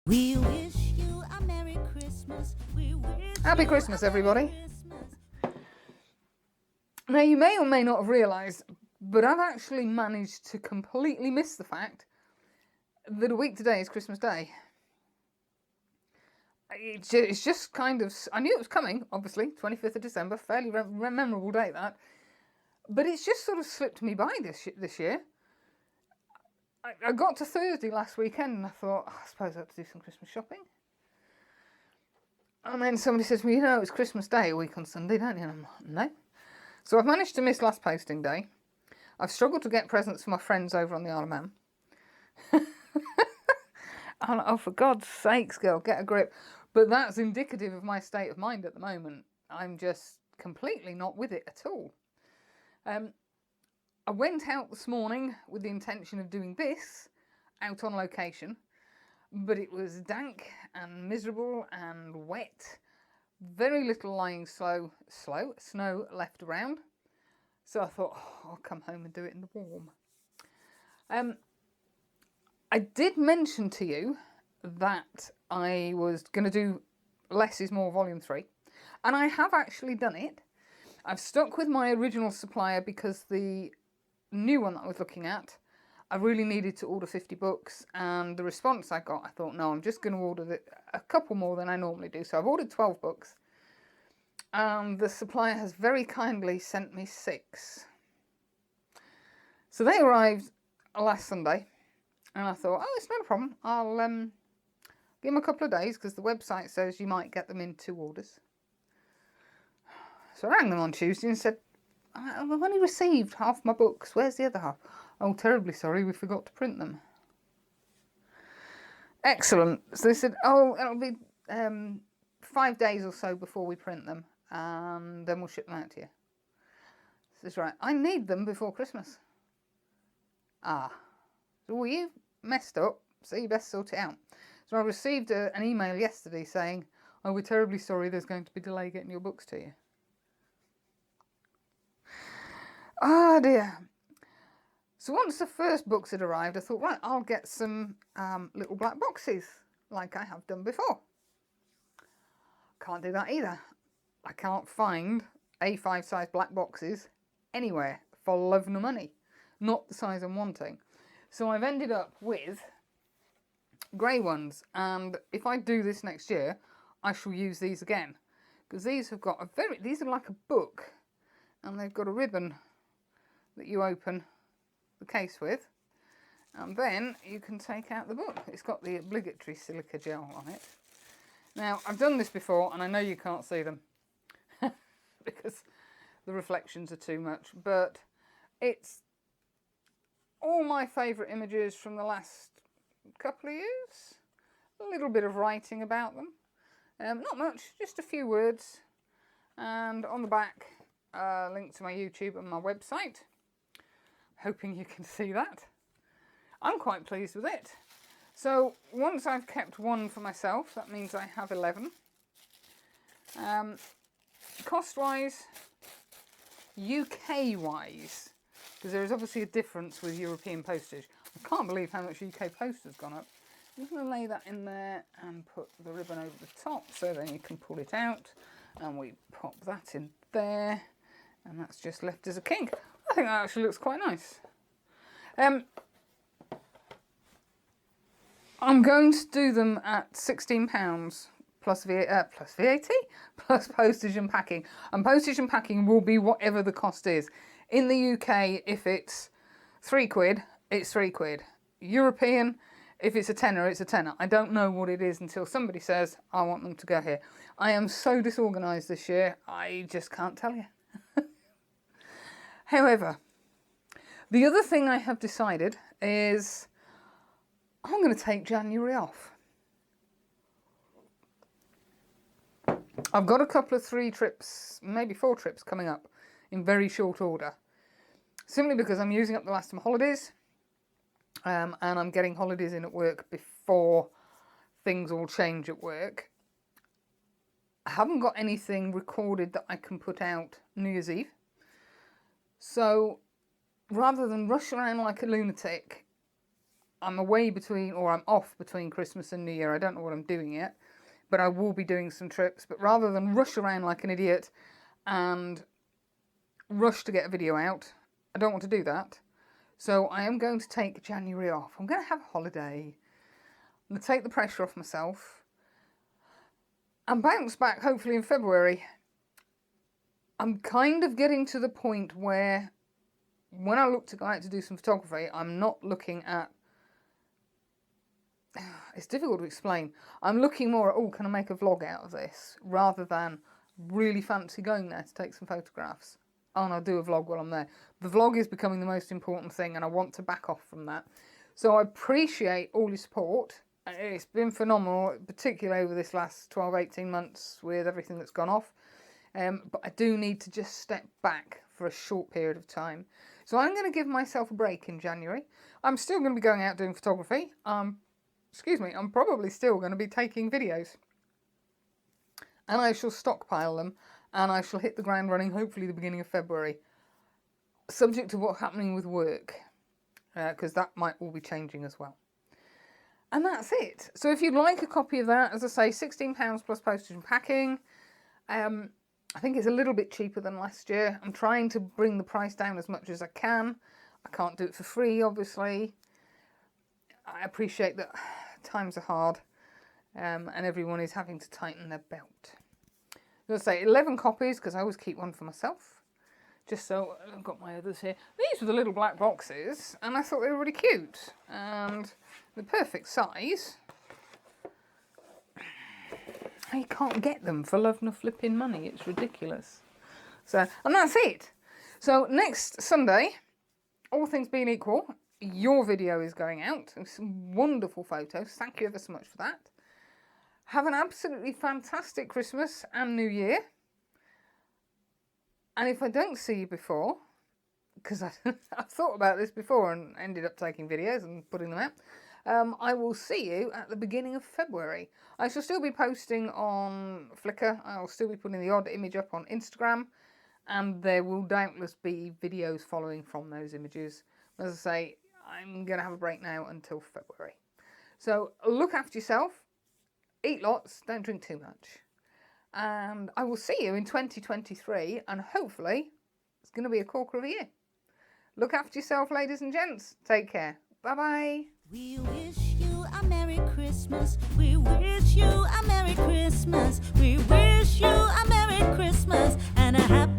We wish you a Merry Christmas. We wish Happy you Christmas, a Merry everybody. Christmas. Now, you may or may not have realised, but I've actually managed to completely miss the fact that a week today is Christmas Day. It's just kind of... I knew it was coming, obviously, 25th of December, fairly memorable day, that. But it's just sort of slipped me by this year. I got to Thursday last weekend and I thought, I suppose I have to do some Christmas shopping. And then somebody says, well, you know, it's Christmas Day a week on Sunday, don't you? And I'm like, no. So I've managed to miss last posting day. I've struggled to get presents for my friends over on the Isle of Man. I'm like, oh, for God's sakes, girl, get a grip. But that's indicative of my state of mind at the moment. I'm just completely not with it at all. I went out this morning with the intention of doing this out on location, but it was dank and miserable and wet. Very little lying snow left around. So I thought, oh, I'll come home and do it in the warm. I did mention to you that I was going to do Less is More Volume 3. And I have actually done it. I've stuck with my original supplier because the new one that I was looking at, I really needed to order 50 books. And the response I got, I thought, no, I'm just going to order a couple more than I normally do. So I've ordered 12 books. And the supplier has very kindly sent me 6. So they arrived last Sunday. And I thought, oh, it's not a problem. I'll give them a couple of days because the website says you might get them in 2 orders. So I rang them on Tuesday and said, I've only received half my books. Where's the other half? Oh, terribly sorry, we forgot to print them. Excellent. So they said, oh, it'll be 5 days or so before we print them, and then we'll ship them out to you. So that's right. I need them before Christmas. Ah. So, well, you've messed up, so you best sort it out. So I received an email yesterday saying, oh, we're terribly sorry, there's going to be delay getting your books to you. Oh dear. So once the first books had arrived, I thought, right, I'll get some little black boxes, like I have done before. Can't do that either. I can't find A5 size black boxes anywhere for love nor money. Not the size I'm wanting. So I've ended up with grey ones, and if I do this next year, I shall use these again. Because these have got these are like a book, and they've got a ribbon that you open the case with, and then you can take out the book. It's got the obligatory silica gel on it. Now, I've done this before, and I know you can't see them because the reflections are too much, but it's all my favourite images from the last couple of years. A little bit of writing about them. Not much, just a few words. And on the back, a link to my YouTube and my website. Hoping you can see that. I'm quite pleased with it. So once I've kept one for myself, that means I have 11. Cost-wise, UK-wise, because there is obviously a difference with European postage. I can't believe how much UK post has gone up. I'm just going to lay that in there and put the ribbon over the top so then you can pull it out. And we pop that in there. And that's just left as a kink. I think that actually looks quite nice. I'm going to do them at £16 plus VAT, plus postage and packing. And postage and packing will be whatever the cost is. In the UK, if it's £3, it's £3. European, if it's a tenner, it's a tenner. I don't know what it is until somebody says, I want them to go here. I am so disorganised this year, I just can't tell you. However, the other thing I have decided is I'm going to take January off. I've got a couple of 3 trips, maybe 4 trips coming up in very short order. Simply because I'm using up the last of my holidays. And I'm getting holidays in at work before things all change at work. I haven't got anything recorded that I can put out New Year's Eve. So rather than rush around like a lunatic, I'm away between, or I'm off between Christmas and New Year. I don't know what I'm doing yet, but I will be doing some trips. But rather than rush around like an idiot and rush to get a video out, I don't want to do that. So I am going to take January off. I'm going to have a holiday. I'm going to take the pressure off myself and bounce back hopefully in February. I'm kind of getting to the point where when I look to go out to do some photography, I'm not looking at... It's difficult to explain. I'm looking more at, oh, can I make a vlog out of this? Rather than really fancy going there to take some photographs. Oh, and I'll do a vlog while I'm there. The vlog is becoming the most important thing, and I want to back off from that. So I appreciate all your support. It's been phenomenal, particularly over this last 12, 18 months with everything that's gone off. But I do need to just step back for a short period of time. So I'm going to give myself a break in January. I'm still going to be going out doing photography. I'm probably still going to be taking videos. And I shall stockpile them. And I shall hit the ground running, hopefully the beginning of February. Subject to what's happening with work. Because that might all be changing as well. And that's it. So if you'd like a copy of that, as I say, £16 plus postage and packing. I think it's a little bit cheaper than last year. I'm trying to bring the price down as much as I can. I can't do it for free, obviously. I appreciate that times are hard. And everyone is having to tighten their belt. I'm going to say 11 copies, because I always keep one for myself. Just so I've got my others here. These were the little black boxes, and I thought they were really cute. And the perfect size. You can't get them for love nor flipping money. It's ridiculous. So, and that's it. So next Sunday, all things being equal, your video is going out. Some wonderful photos. Thank you ever so much for that. Have an absolutely fantastic Christmas and New Year. And if I don't see you before, because I've thought about this before and ended up taking videos and putting them out, I will see you at the beginning of February. I shall still be posting on Flickr. I'll still be putting the odd image up on Instagram. And there will doubtless be videos following from those images. As I say, I'm going to have a break now until February. So look after yourself. Eat lots, don't drink too much. And I will see you in 2023, and hopefully it's going to be a corker of a year. Look after yourself, ladies and gents. Take care. Bye-bye. We wish you a Merry Christmas. We wish you a Merry Christmas. We wish you a Merry Christmas and a Happy